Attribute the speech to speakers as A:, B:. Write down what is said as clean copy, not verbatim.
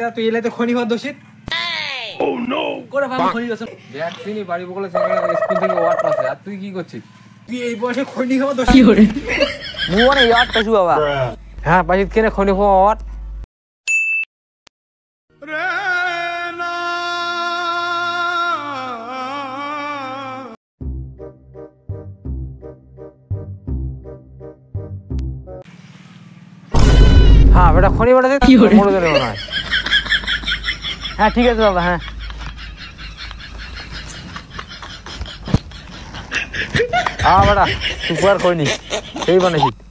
A: বেটা তুই এলে তো খনি হওয়া দোষিত করে ভাবি খনি দোষ দেখ তিনি বাড়ি বকলে স্কুল থেকে ওয়াট পাচ্ছে আর তুই কি করছিস তুই এই বয়সে খনি হওয়া দোষিত কি করে
B: মু মানে ইয়াত পাইছো বাবা
A: হ্যাঁ পাইছিস কেনে খনি হওয়া ওয়াট হ্যাঁ বেটা খনি বেটা কি করে মরে গেল না
B: হ্যাঁ ঠিক আছে বাবা হ্যাঁ
A: বেটা সুপার খনি সেই বানাইছিস